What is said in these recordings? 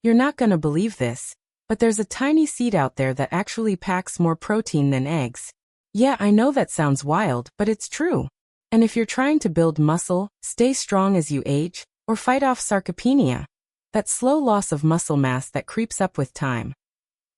You're not gonna believe this, but there's a tiny seed out there that actually packs more protein than eggs. Yeah, I know that sounds wild, but it's true. And if you're trying to build muscle, stay strong as you age, or fight off sarcopenia, that slow loss of muscle mass that creeps up with time,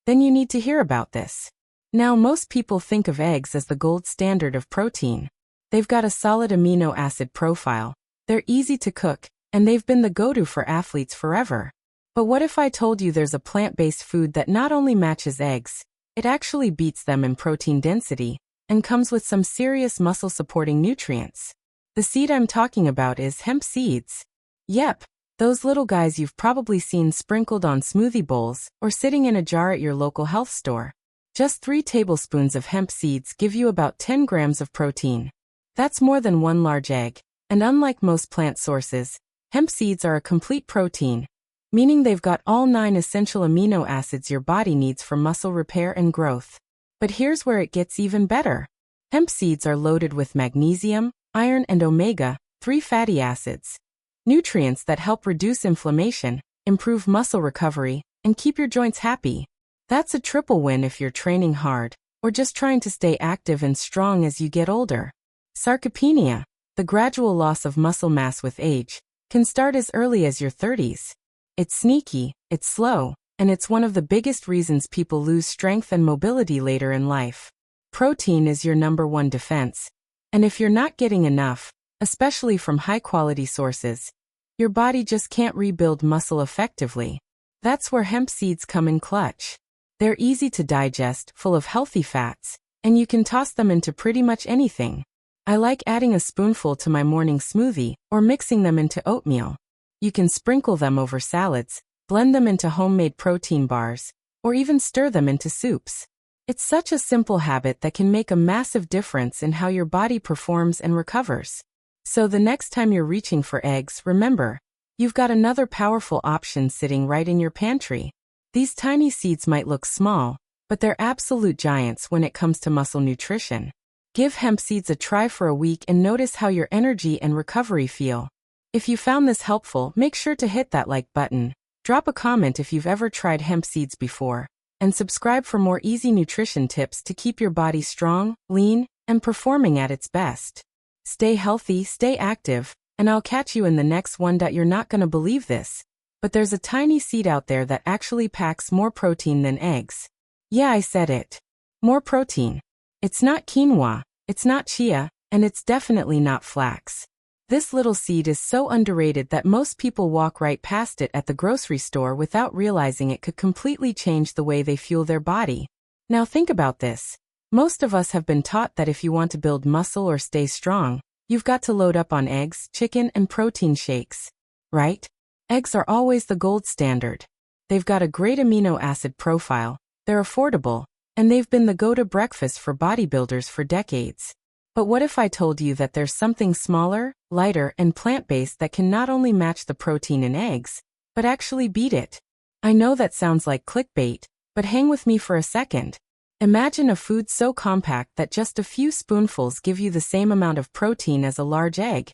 then you need to hear about this. Now, most people think of eggs as the gold standard of protein. They've got a solid amino acid profile, they're easy to cook, and they've been the go-to for athletes forever. But what if I told you there's a plant-based food that not only matches eggs, it actually beats them in protein density, and comes with some serious muscle-supporting nutrients? The seed I'm talking about is hemp seeds. Yep, those little guys you've probably seen sprinkled on smoothie bowls or sitting in a jar at your local health store. Just 3 tablespoons of hemp seeds give you about 10 grams of protein. That's more than one large egg, and unlike most plant sources, hemp seeds are a complete protein, meaning they've got all 9 essential amino acids your body needs for muscle repair and growth. But here's where it gets even better. Hemp seeds are loaded with magnesium, iron, and omega-3 fatty acids, nutrients that help reduce inflammation, improve muscle recovery, and keep your joints happy. That's a triple win if you're training hard, or just trying to stay active and strong as you get older. Sarcopenia, the gradual loss of muscle mass with age, can start as early as your 30s. It's sneaky, it's slow, and it's one of the biggest reasons people lose strength and mobility later in life. Protein is your #1 defense. And if you're not getting enough, especially from high-quality sources, your body just can't rebuild muscle effectively. That's where hemp seeds come in clutch. They're easy to digest, full of healthy fats, and you can toss them into pretty much anything. I like adding a spoonful to my morning smoothie or mixing them into oatmeal. You can sprinkle them over salads, blend them into homemade protein bars, or even stir them into soups. It's such a simple habit that can make a massive difference in how your body performs and recovers. So the next time you're reaching for eggs, remember, you've got another powerful option sitting right in your pantry. These tiny seeds might look small, but they're absolute giants when it comes to muscle nutrition. Give hemp seeds a try for a week and notice how your energy and recovery feel. If you found this helpful, make sure to hit that like button, drop a comment if you've ever tried hemp seeds before, and subscribe for more easy nutrition tips to keep your body strong, lean, and performing at its best. Stay healthy, stay active, and I'll catch you in the next one. You're not gonna believe this, but there's a tiny seed out there that actually packs more protein than eggs. Yeah, I said it. More protein. It's not quinoa, it's not chia, and it's definitely not flax. This little seed is so underrated that most people walk right past it at the grocery store without realizing it could completely change the way they fuel their body. Now think about this. Most of us have been taught that if you want to build muscle or stay strong, you've got to load up on eggs, chicken, and protein shakes. Right? Eggs are always the gold standard. They've got a great amino acid profile, they're affordable, and they've been the go-to breakfast for bodybuilders for decades. But what if I told you that there's something smaller, lighter, and plant-based that can not only match the protein in eggs, but actually beat it? I know that sounds like clickbait, but hang with me for a second. Imagine a food so compact that just a few spoonfuls give you the same amount of protein as a large egg.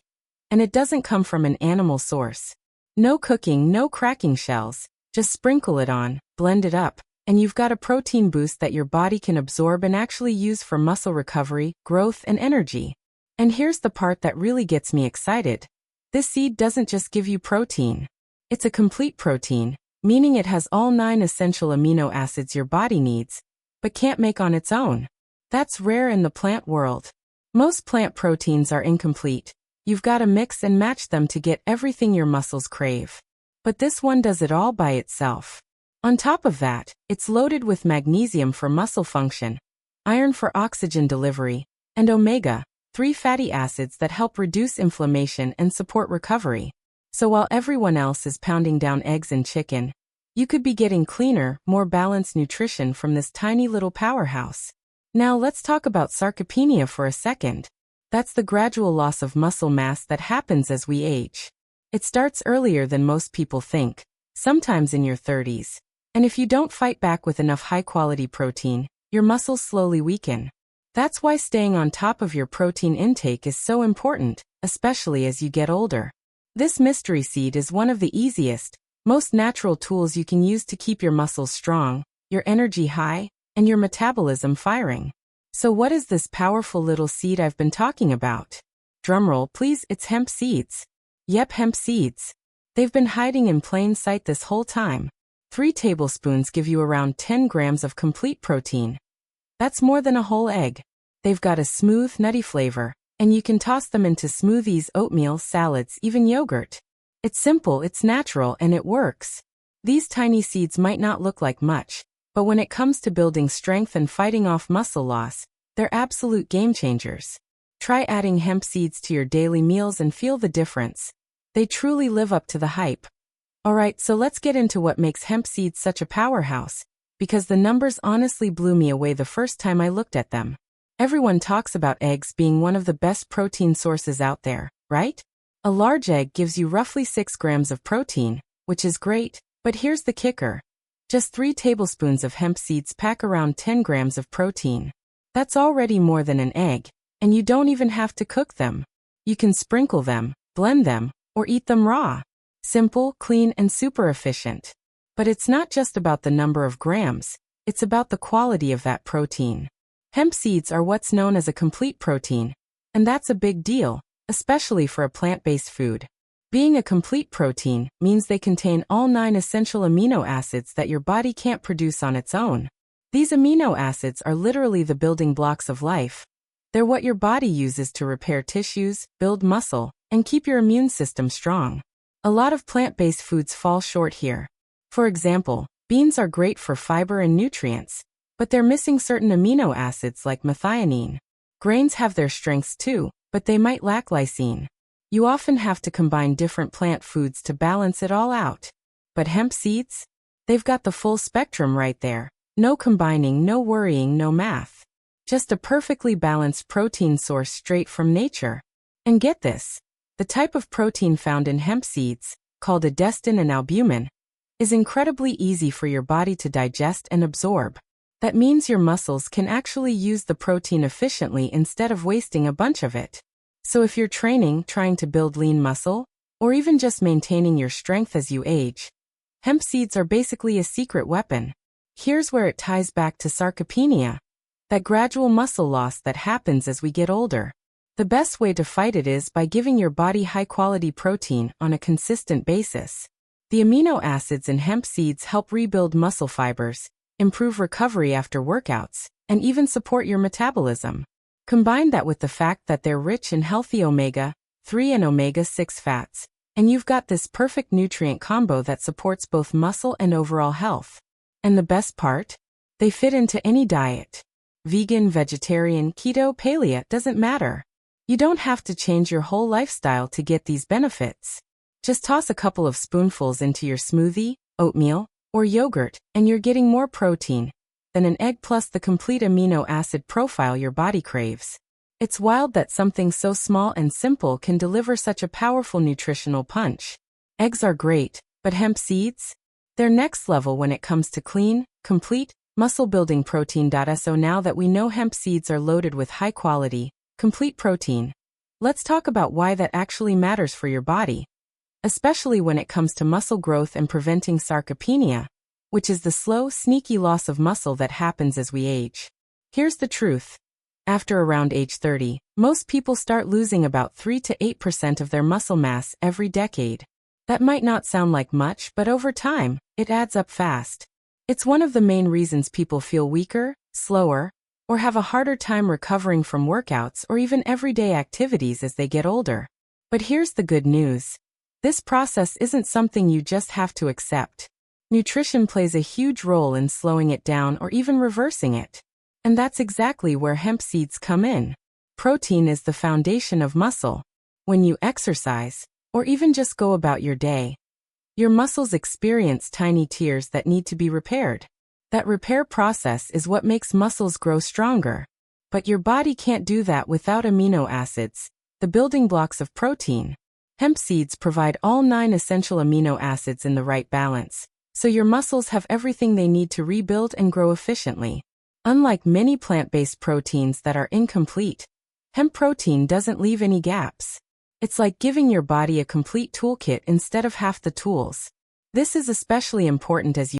And it doesn't come from an animal source. No cooking, no cracking shells, just sprinkle it on, blend it up, and you've got a protein boost that your body can absorb and actually use for muscle recovery, growth, and energy. And here's the part that really gets me excited. This seed doesn't just give you protein. It's a complete protein, meaning it has all 9 essential amino acids your body needs, but can't make on its own. That's rare in the plant world. Most plant proteins are incomplete. You've got to mix and match them to get everything your muscles crave. But this one does it all by itself. On top of that, it's loaded with magnesium for muscle function, iron for oxygen delivery, and omega-3 fatty acids that help reduce inflammation and support recovery. So while everyone else is pounding down eggs and chicken, you could be getting cleaner, more balanced nutrition from this tiny little powerhouse. Now let's talk about sarcopenia for a second. That's the gradual loss of muscle mass that happens as we age. It starts earlier than most people think, sometimes in your 30s. And if you don't fight back with enough high-quality protein, your muscles slowly weaken. That's why staying on top of your protein intake is so important, especially as you get older. This mystery seed is one of the easiest, Most natural tools you can use to keep your muscles strong, your energy high, and your metabolism firing. So what is this powerful little seed I've been talking about? Drumroll please, it's hemp seeds. Yep, hemp seeds. They've been hiding in plain sight this whole time. 3 tablespoons give you around 10 grams of complete protein. That's more than a whole egg. They've got a smooth, nutty flavor, and you can toss them into smoothies, oatmeal, salads, even yogurt. It's simple, it's natural, and it works. These tiny seeds might not look like much, but when it comes to building strength and fighting off muscle loss, they're absolute game changers. Try adding hemp seeds to your daily meals and feel the difference. They truly live up to the hype. Alright, so let's get into what makes hemp seeds such a powerhouse, because the numbers honestly blew me away the first time I looked at them. Everyone talks about eggs being one of the best protein sources out there, right? A large egg gives you roughly 6 grams of protein, which is great, but here's the kicker. Just 3 tablespoons of hemp seeds pack around 10 grams of protein. That's already more than an egg, and you don't even have to cook them. You can sprinkle them, blend them, or eat them raw. Simple, clean, and super efficient. But it's not just about the number of grams, it's about the quality of that protein. Hemp seeds are what's known as a complete protein, and that's a big deal, especially for a plant-based food. Being a complete protein means they contain all 9 essential amino acids that your body can't produce on its own. These amino acids are literally the building blocks of life. They're what your body uses to repair tissues, build muscle, and keep your immune system strong. A lot of plant-based foods fall short here. For example, beans are great for fiber and nutrients, but they're missing certain amino acids like methionine. Grains have their strengths too, but they might lack lysine. You often have to combine different plant foods to balance it all out. But hemp seeds? They've got the full spectrum right there. No combining, no worrying, no math. Just a perfectly balanced protein source straight from nature. And get this. The type of protein found in hemp seeds, called adestin and albumin, is incredibly easy for your body to digest and absorb. That means your muscles can actually use the protein efficiently instead of wasting a bunch of it. So if you're training, trying to build lean muscle, or even just maintaining your strength as you age, hemp seeds are basically a secret weapon. Here's where it ties back to sarcopenia, that gradual muscle loss that happens as we get older. The best way to fight it is by giving your body high-quality protein on a consistent basis. The amino acids in hemp seeds help rebuild muscle fibers, improve recovery after workouts, and even support your metabolism. Combine that with the fact that they're rich in healthy omega-3 and omega-6 fats, and you've got this perfect nutrient combo that supports both muscle and overall health. And the best part? They fit into any diet. Vegan, vegetarian, keto, paleo, doesn't matter. You don't have to change your whole lifestyle to get these benefits. Just toss a couple of spoonfuls into your smoothie, oatmeal, or yogurt, and you're getting more protein than an egg plus the complete amino acid profile your body craves. It's wild that something so small and simple can deliver such a powerful nutritional punch. Eggs are great, but hemp seeds? They're next level when it comes to clean, complete, muscle-building protein. So now that we know hemp seeds are loaded with high-quality, complete protein, let's talk about why that actually matters for your body. Especially when it comes to muscle growth and preventing sarcopenia, which is the slow, sneaky loss of muscle that happens as we age. Here's the truth. After around age 30, most people start losing about 3 to 8% of their muscle mass every decade. That might not sound like much, but over time, it adds up fast. It's one of the main reasons people feel weaker, slower, or have a harder time recovering from workouts or even everyday activities as they get older. But here's the good news. This process isn't something you just have to accept. Nutrition plays a huge role in slowing it down or even reversing it. And that's exactly where hemp seeds come in. Protein is the foundation of muscle. When you exercise, or even just go about your day, your muscles experience tiny tears that need to be repaired. That repair process is what makes muscles grow stronger. But your body can't do that without amino acids, the building blocks of protein. Hemp seeds provide all 9 essential amino acids in the right balance, so your muscles have everything they need to rebuild and grow efficiently. Unlike many plant-based proteins that are incomplete, hemp protein doesn't leave any gaps. It's like giving your body a complete toolkit instead of half the tools. This is especially important as you